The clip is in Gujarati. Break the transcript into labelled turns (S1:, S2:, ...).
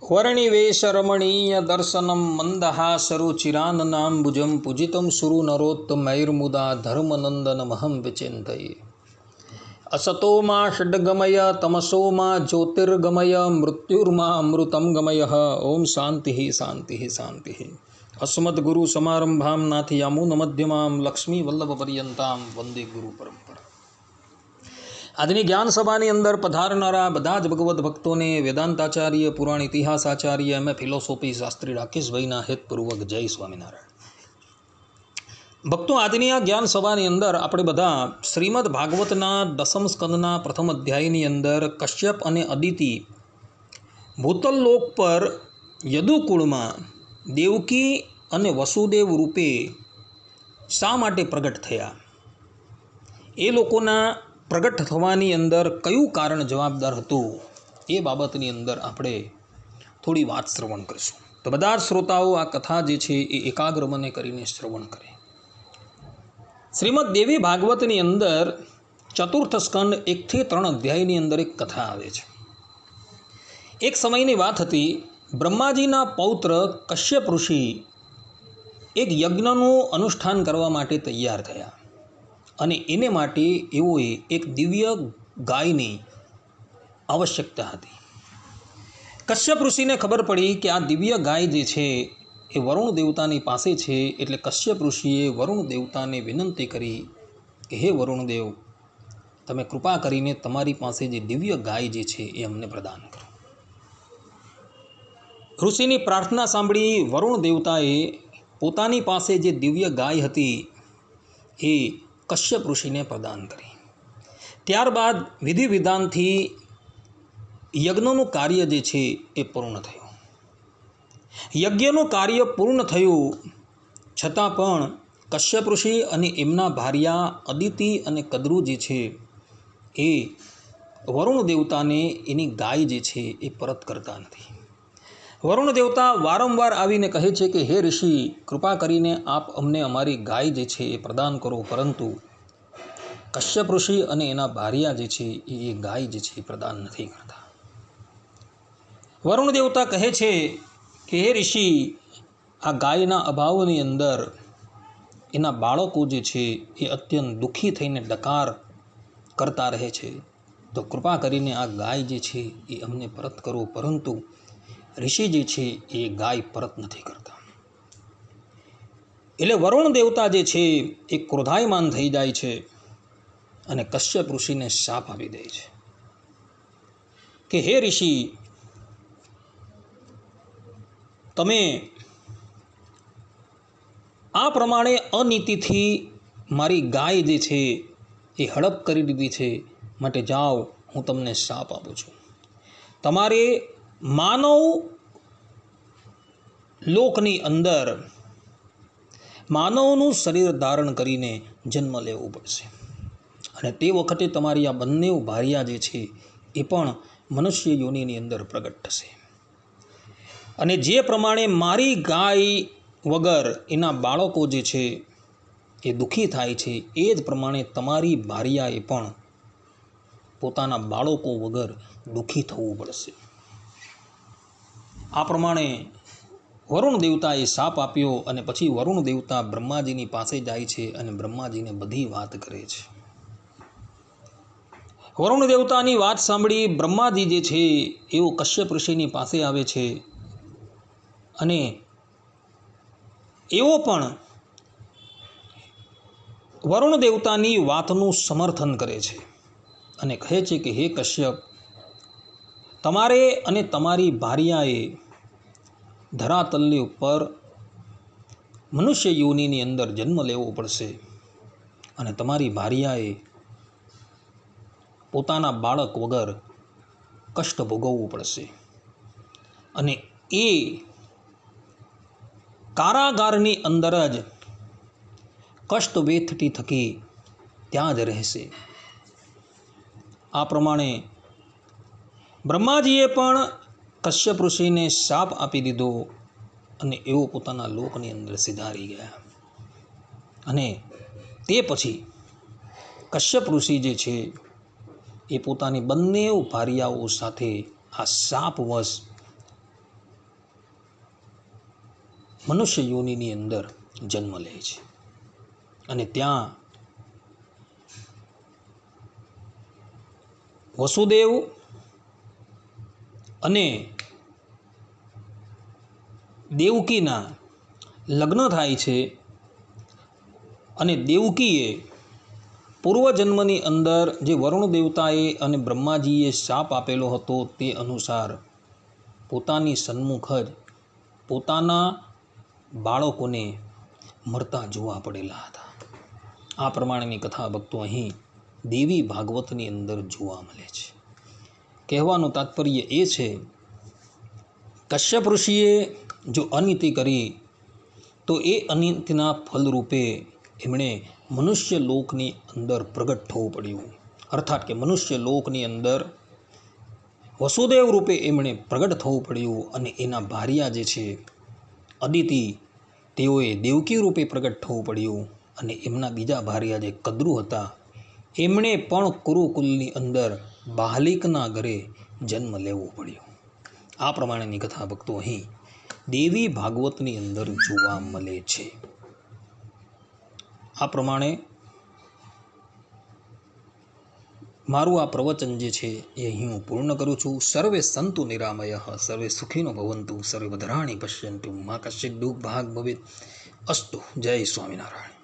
S1: वर्णिवेशरमणीय दर्शनं मन्दहासरुचिराननाम्बुजं पूजितं सुरनरोत्तमैर्मुदा धर्मनन्दनमहं विचिन्तये। असतो मा षड्गमय तमसो मा ज्योतिर्गमय मृत्युर्मा अमृतं गमय। ओम शांति शांति शांति। अस्मद्गुरुसमारम्भां नाथयामुनमध्यमां लक्ष्मीवल्लभपर्यन्तां वंदे गुरु परंपरा। આજની જ્ઞાન સભાની અંદર પધારનારા બધા જ ભગવદ્ ભક્તોને વેદાંતાચાર્ય, પુરાણ ઇતિહાસાચાર્ય, એમ ફિલોસોફી શાસ્ત્રી રાકેશભાઈના હેતપૂર્વક જય સ્વામિનારાયણ. ભક્તો, આજની આ જ્ઞાન સભાની અંદર આપણે બધા શ્રીમદ ભાગવતના દસમ સ્કંદના પ્રથમ અધ્યાયની અંદર કશ્યપ અને અદિતિ ભૂતલ લોક પર યદુકુળમાં દેવકી અને વસુદેવ રૂપે શા માટે પ્રગટ થયા, એ લોકોના પ્રગટ થવાની અંદર કયું કારણ જવાબદાર હતું, એ બાબતની અંદર આપણે થોડી વાત શ્રવણ કરીશું. તો બધા શ્રોતાઓ આ કથા જે છે એ એકાગ્ર મને કરીને શ્રવણ કરે. શ્રીમદ દેવી ભાગવતની અંદર ચતુર્થ સ્કંદ 1 થી 3 અધ્યાયની અંદર એક કથા આવે છે. એક સમયની વાત હતી, બ્રહ્માજીના પૌત્ર કશ્યપ ઋષિ એક યજ્ઞનું અનુષ્ઠાન કરવા માટે તૈયાર થયા અને એને માટે એઓએ એક દિવ્ય ગાયની આવશ્યકતા હતી. કશ્યપ ઋષિને ખબર પડી કે આ દિવ્ય ગાય જે છે એ વરુણ દેવતાની પાસે છે. એટલે કશ્યપ ઋષિએ વરુણ દેવતાને વિનંતી કરી કે હે વરુણદેવ, તમે કૃપા કરીને તમારી પાસે જે દિવ્ય ગાય જે છે એ અમને પ્રદાન કરો. ઋષિની પ્રાર્થના સાંભળી વરુણ દેવતાએ પોતાની પાસે જે દિવ્ય ગાય હતી એ કશ્યપ ઋષિને પ્રદાન કરી. ત્યારબાદ વિધિ વિધાનથી યજ્ઞનું કાર્ય જે છે એ પૂર્ણ થયું. યજ્ઞનું કાર્ય પૂર્ણ થયું છતાં પણ કશ્યપ ઋષિ અને એમના ભાર્યા અદિતિ અને કદ્રુ જે છે એ વરુણ દેવતાને એની ગાય જે છે એ પરત કરતા નથી. વરુણ દેવતા વારંવાર આવીને કહે છે કે હે ઋષિ, કૃપા કરીને આપ અમને અમારી ગાય જે છે એ પ્રદાન કરો, પરંતુ કશ્યપ ઋષિ અને એના ભાર્યા જે છે એ ગાય જે છે એ પ્રદાન નથી કરતા. વરુણ દેવતા કહે છે કે હે ઋષિ, આ ગાયના અભાવની અંદર એના બાળકો જે છે એ અત્યંત દુઃખી થઈને ડકાર કરતા રહે છે, તો કૃપા કરીને આ ગાય જે છે એ અમને પરત કરો. પરંતુ ઋષિ જે છે એ ગાય પરત નથી કરતા. એટલે વરુણ દેવતા જે છે એ ક્રોધાયમાન થઈ જાય છે અને કશ્યપ ઋષિને શાપ આપી દે છે કે હે ઋષિ, તમે આ પ્રમાણે અનીતિથી મારી ગાય જે છે એ હડપ કરી દીધી છે, માટે જાઓ, હું તમને શાપ આપું છું. તમારે માનવ લોકની અંદર માનવનું શરીર ધારણ કરીને જન્મ લેવું પડશે અને તે વખતે તમારી આ બંને ભાર્યા જે છે એ પણ મનુષ્ય યોનિની અંદર પ્રગટ થશે. અને જે પ્રમાણે મારી ગાય વગર એના બાળકો જે છે એ દુઃખી થાય છે, એ જ પ્રમાણે તમારી ભાર્યાએ પણ પોતાના બાળકો વગર દુઃખી થવું પડશે. આ પ્રમાણે વરુણ દેવતાએ શાપ આપ્યો અને પછી વરુણ દેવતા બ્રહ્માજીની પાસે જાય છે અને બ્રહ્માજીને બધી વાત કરે છે. વરુણ દેવતાની વાત સાંભળી બ્રહ્માજી જે છે એઓ કશ્યપ ઋષિની પાસે આવે છે અને એઓ પણ વરુણ દેવતાની વાતનું સમર્થન કરે છે અને કહે છે કે હે કશ્યપ, તમારે અને તમારી ભાર્યાએ ધરાતલની ઉપર મનુષ્ય યોનિની અંદર જન્મ લેવો પડશે અને તમારી ભાર્યાએ પોતાના બાળક વગર કષ્ટ ભોગવવું પડશે અને એ કારાગારની અંદર જ કષ્ટ વેઠતી થકી ત્યાં જ રહેશે. આ પ્રમાણે બ્રહ્માજીએ પણ કશ્યપ ઋષિને શાપ આપી દીધો અને એઓ પોતાના લોકની અંદર સિધારી ગયા. અને તે પછી કશ્યપ ઋષિ જે છે એ પોતાની બંને ભાર્યાઓ સાથે આ શાપવશ મનુષ્ય યોનિની અંદર જન્મ લે છે અને ત્યાં વસુદેવ અને દેવકીના લગ્ન થાય છે અને દેવકીએ પૂર્વજન્મની અંદર જે વરુણ દેવતાએ અને બ્રહ્માજીએ શાપ આપેલો હતો તે અનુસાર પોતાની સન્મુખ જ પોતાના બાળકોને મરતા જોવા પડેલા હતા. આ પ્રમાણેની કથા ભક્તો અહીં દેવી ભાગવતની અંદર જોવા મળે છે. કહેવાનું તાત્પર્ય એ છે, કશ્યપ ઋષિએ જો અનીતિ કરી તો એ અનીતિના ફલરૂપે એમણે મનુષ્ય લોકની અંદર પ્રગટ થવું પડ્યું. અર્થાત કે મનુષ્ય લોકની અંદર વસુદેવ રૂપે એમણે પ્રગટ થવું પડ્યું અને એના ભાર્યા જે છે અદિતિ તેઓએ દેવકી રૂપે પ્રગટ થવું પડ્યું અને એમના બીજા ભાર્યા જે કદ્રુ હતા એમણે પણ કુરુકુલની અંદર બાહલિકના ઘરે જન્મ લેવો પડ્યો. આ પ્રમાણેની કથા ભક્તો અહીં દેવી ભાગવતની અંદર જોવા મળે છે. આ પ્રમાણે મારું આ પ્રવચન જે છે એ અહીં હું પૂર્ણ કરું છું. સર્વે સંતુ નિરામય, સર્વે સુખીનો ભવંતુ, સર્વે ભદ્રાણી પશ્યંતુ, મા કશ્ચિત દુઃખ ભાગ ભવેત. અસ્તુ. જય સ્વામિનારાયણ.